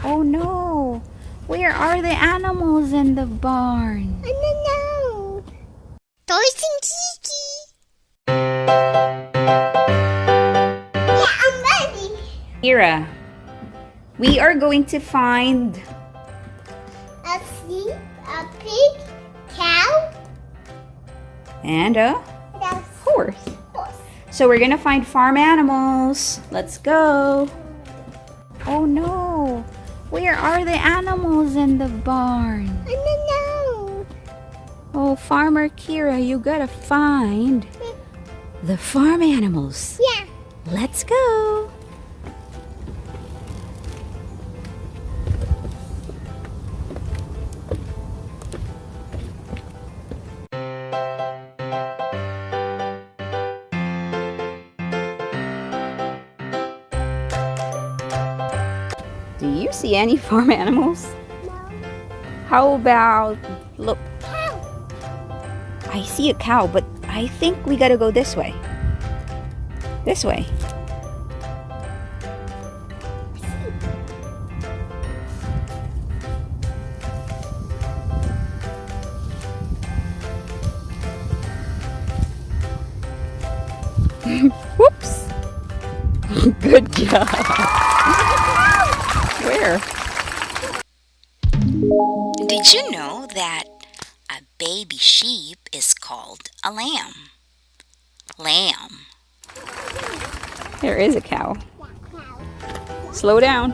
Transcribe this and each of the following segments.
Oh no! Where are the animals in the barn? I don't know. Toys and Kiki. Yeah, I'm ready. Kira, we are going to find A sheep, a pig, cow, and a and horse. horse. So we're gonna find farm animals. Let's go. Oh no! Where are the animals in the barn? I don't know. Oh, Farmer Kira, you gotta find the farm animals. Yeah. Let's go. Do you see any farm animals? No. How about, look, Cow. I see a cow, but I think we gotta go this way. This way. Whoops. Good job. Where? Did you know that a baby sheep is called a lamb? Lamb. There is a cow. Yeah, cow. Slow down.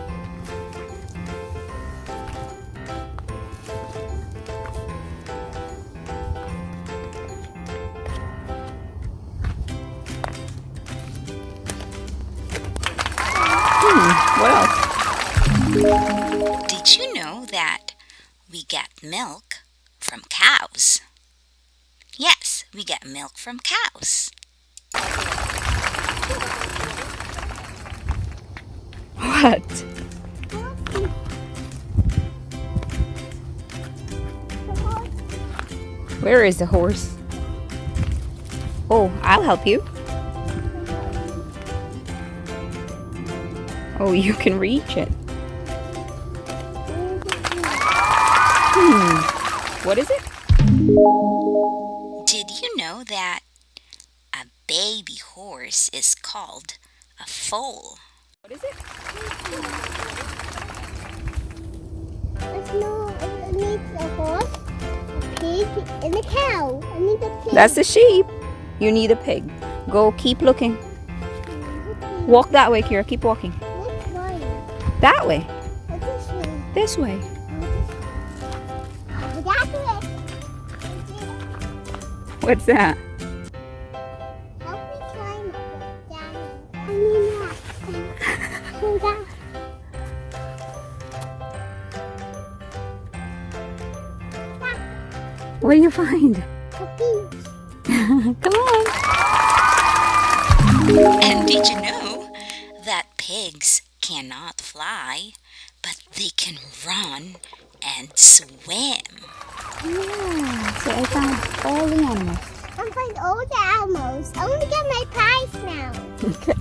What else? Did you know that we get milk from cows? Yes, we get milk from cows. What? Where is the horse? Oh, I'll help you. Oh, you can reach it. What is it? Did you know that a baby horse is called a foal? What is it? It needs a horse, a pig, and a cow. I need a pig. That's the sheep. You need a pig. Go, keep looking. Walk that way, Kira. Keep walking. Which one? That way. Or this way? This way. Oh, that way. What's that? Help me climb up down. I mean that. So that. What do you find? A pig. Come on. And did you know that pigs cannot fly, but they can run and swim? Yeah. So I found all the animals. I'm find all the animals. I want to get my prize now. Okay.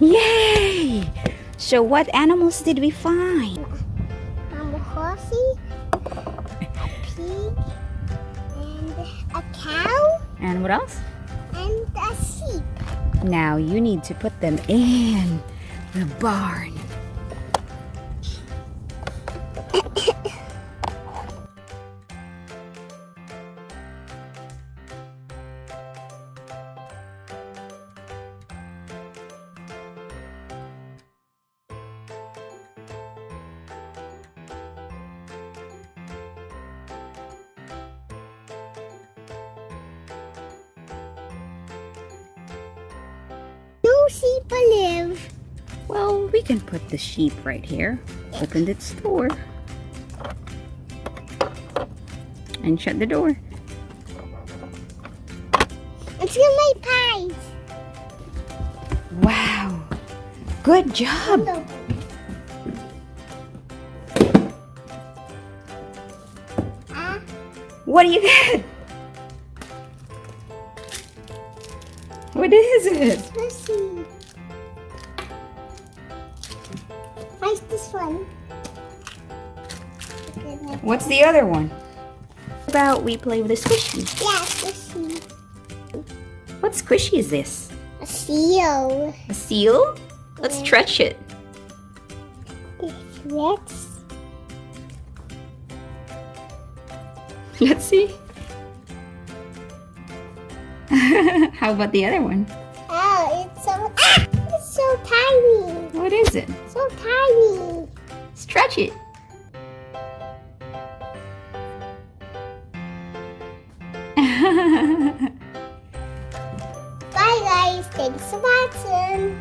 Yay! So what animals did we find? A horsey, a pig, and a cow, And what else? and a sheep. Now you need to put them in the barn. No sheep live. Well, we can put the sheep right here. Opened its door. And shut the door. It's gonna make pies. Wow. Good job. No. What do you get? What is it? Let's see. What's this one? What's the other one? About we play with a squishy. Yeah, squishy. What squishy is this? A seal. A seal? Let's Yeah. stretch it. Let's. Let's see. How about the other one? Oh, it's so tiny. What is it? So tiny. Stretch it. Bye guys, thanks for watching.